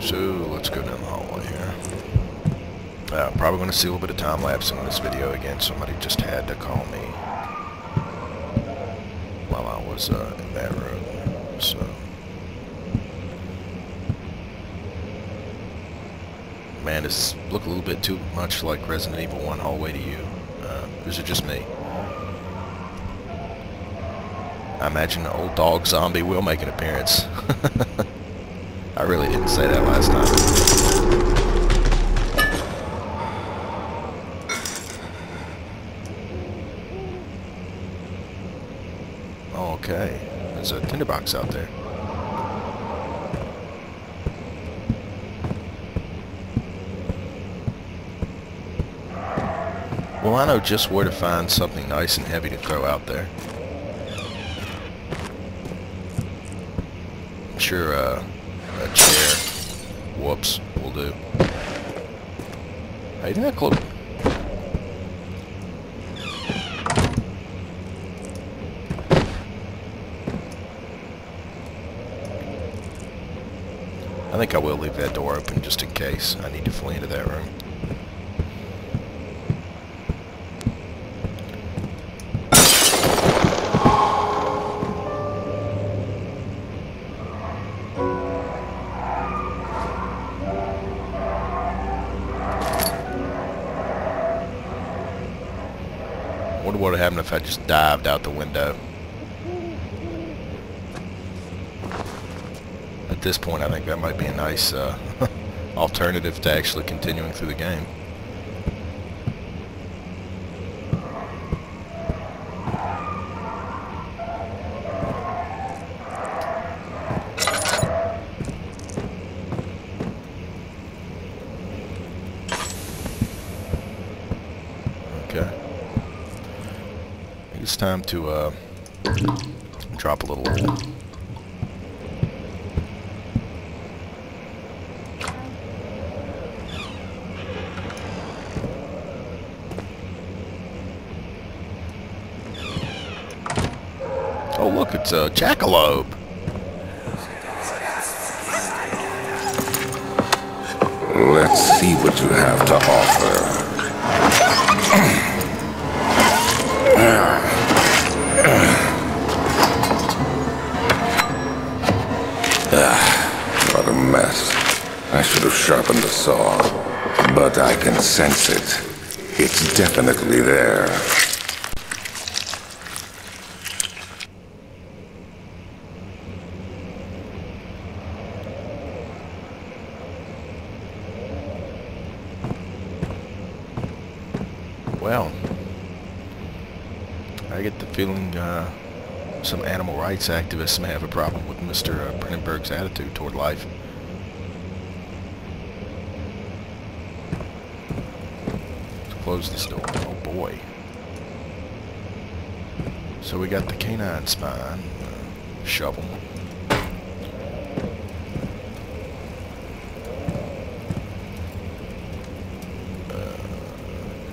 So let's go down the hallway here. Probably going to see a little bit of time lapse in this video again. Somebody just had to call me while I was in that room. So man, does this look a little bit too much like Resident Evil 1 Hallway to you? Or is it just me? I imagine the old dog zombie will make an appearance. I really didn't say that last time. Okay, there's a tinderbox out there. Well, I know just where to find something nice and heavy to throw out there. I'm sure a chair, whoops, will do. Hey, isn't that close? I think I will leave that door open just in case I need to flee into that room. I wonder what would happen if I just dived out the window. At this point, I think that might be a nice alternative to actually continuing through the game. Okay. I think it's time to drop a little. Oh look, it's a jackalope. Let's see what you have to offer. What a mess. I should have sharpened the saw, but I can sense it. It's definitely there. Well, I get the feeling some animal rights activists may have a problem with Mr. Brennenberg's attitude toward life. Let's close this door. Oh boy. So we got the canine spine, shovel.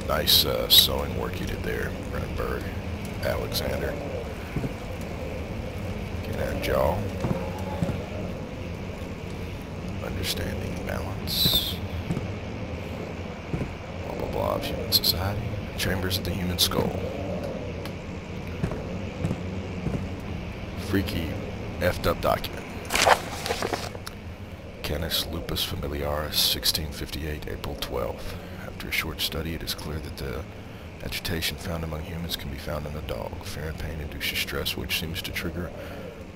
Nice sewing work you did there, Brennenberg, Alexander. Canine jaw. Understanding balance. Blah blah blah of human society. Chambers of the human skull. Freaky, effed up document. Canis lupus familiaris, 1658, April 12th. After a short study, it is clear that the agitation found among humans can be found in the dog. Fear and pain induces stress, which seems to trigger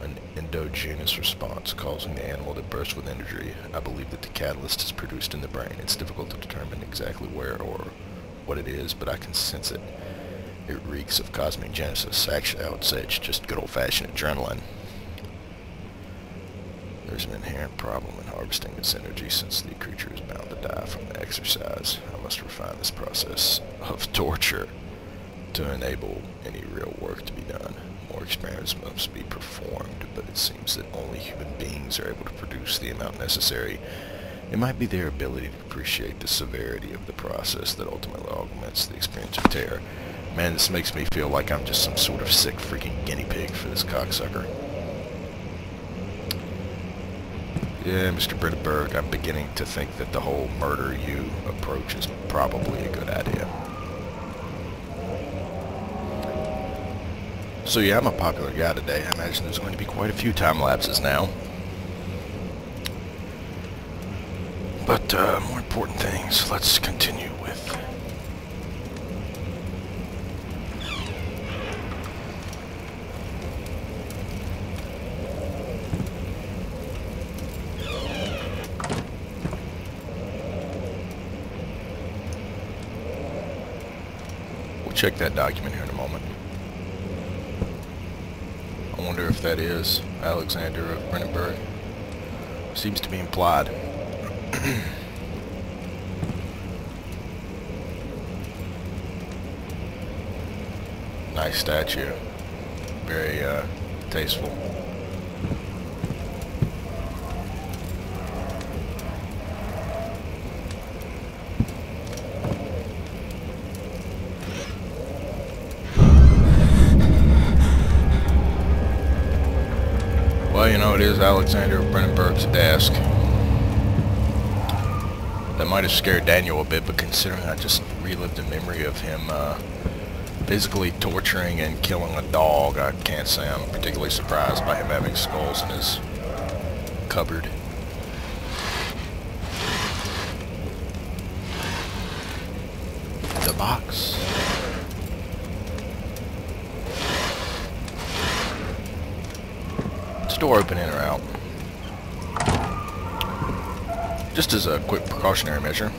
an endogenous response, causing the animal to burst with energy. I believe that the catalyst is produced in the brain. It's difficult to determine exactly where or what it is, but I can sense it. It reeks of cosmic genesis. Actually, I would say it's just good old-fashioned adrenaline. There's an inherent problem in harvesting this energy since the creature is bound to die from the exercise. I must refine this process of torture to enable any real work to be done. More experiments must be performed, but it seems that only human beings are able to produce the amount necessary. It might be their ability to appreciate the severity of the process that ultimately augments the experience of terror. Man, this makes me feel like I'm just some sort of sick freaking guinea pig for this cocksucker. Yeah, Mr. Brittenberg, I'm beginning to think that the whole murder you approach is probably a good idea. So yeah, I'm a popular guy today. I imagine there's going to be quite a few time lapses now. But more important things, let's continue with... We'll check that document here in a moment. I wonder if that is Alexander of Brittenberg. Seems to be implied. Nice statue. Very tasteful. Well, you know, it is Alexander of Brittenberg's desk. That might have scared Daniel a bit, but considering I just relived a memory of him physically torturing and killing a dog, I can't say I'm particularly surprised by him having skulls in his cupboard. The box. Is the door open in or out? Just as a quick precautionary measure.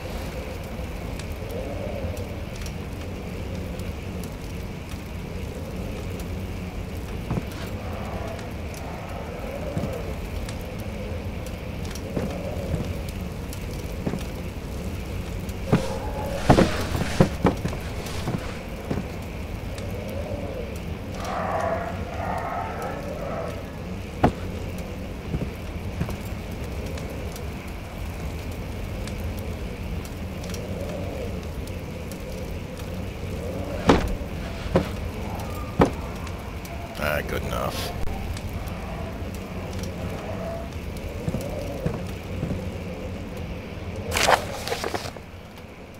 Good enough.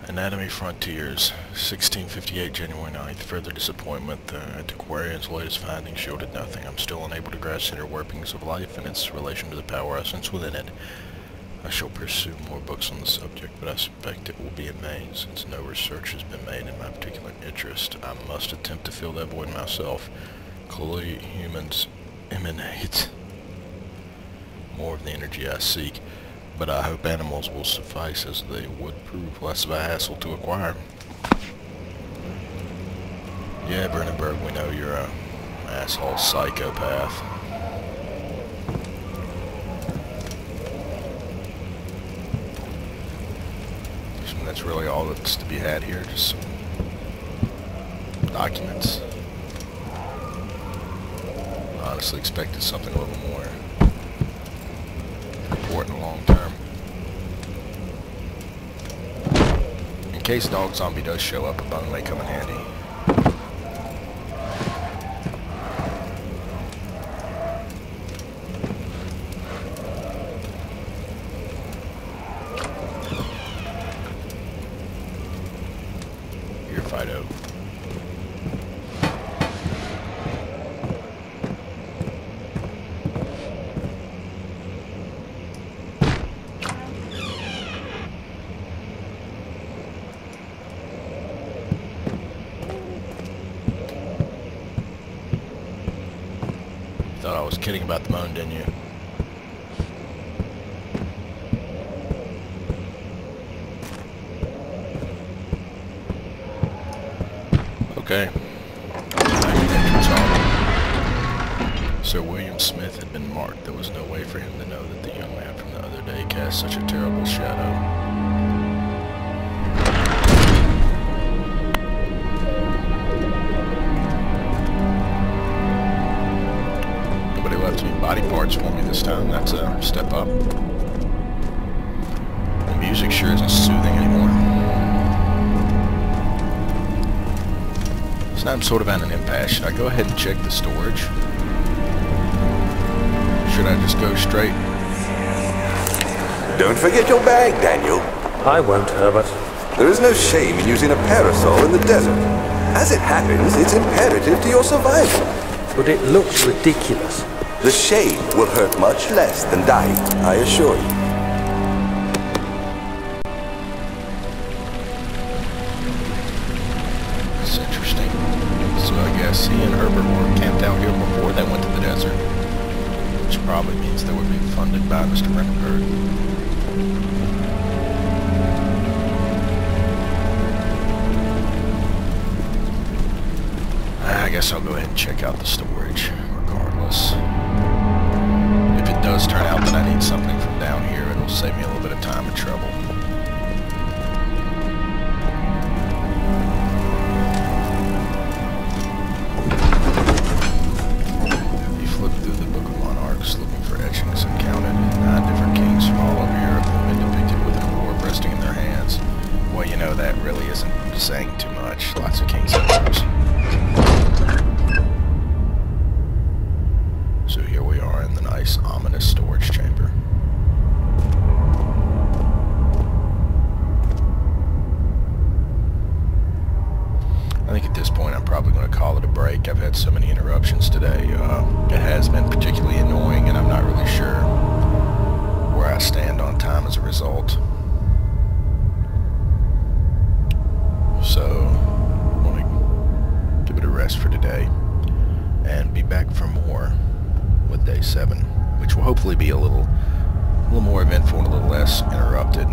Anatomy Frontiers, 1658, January 9th. Further disappointment. Antiquarian's latest findings shielded nothing. I'm still unable to grasp the inner workings of life and its relation to the power essence within it. I shall pursue more books on the subject, but I suspect it will be in vain, since no research has been made in my particular interest. I must attempt to fill that void myself. Clearly, humans emanate more of the energy I seek, but I hope animals will suffice, as they would prove less of a hassle to acquire. Yeah, Brittenberg, we know you're a asshole psychopath. And that's really all that's to be had here, just some documents. Honestly expected something a little more important long term. In case Dog Zombie does show up, a bone may come in handy. Here, Fido. Thought I was kidding about the moan, didn't you? Okay. Sir William Smith had been marked. There was no way for him to know that the young man from the other day cast such a terrible shadow. Body parts for me this time. That's a step up. The music sure isn't soothing anymore. So now I'm sort of at an impasse. Should I go ahead and check the storage? Should I just go straight Don't forget your bag, Daniel. I won't, Herbert. There is no shame in using a parasol in the desert. As it happens, it's imperative to your survival. But it looks ridiculous. The shame will hurt much less than dying, I assure you. It's interesting. So I guess he and Herbert were camped out here before they went to the desert. Which probably means they were being funded by Mr. Renenberg. I guess I'll go ahead and check out the storage, regardless. If it does turn out that I need something from down here, it'll save me a little bit of time and trouble. You flip through the Book of Monarchs looking for etchings and counted 9 different kings from all over Europe have been depicted with an orb resting in their hands. Well, you know, that really isn't saying too much. Lots of kings and orbs. So here we are in the nice, ominous storage chamber. I think at this point I'm probably going to call it a break. I've had so many interruptions today. It has been particularly annoying, and I'm not really sure where I stand on time as a result. So, I'm going to give it a rest for today and be back for more with day 7, which will hopefully be a little more eventful and a little less interrupted.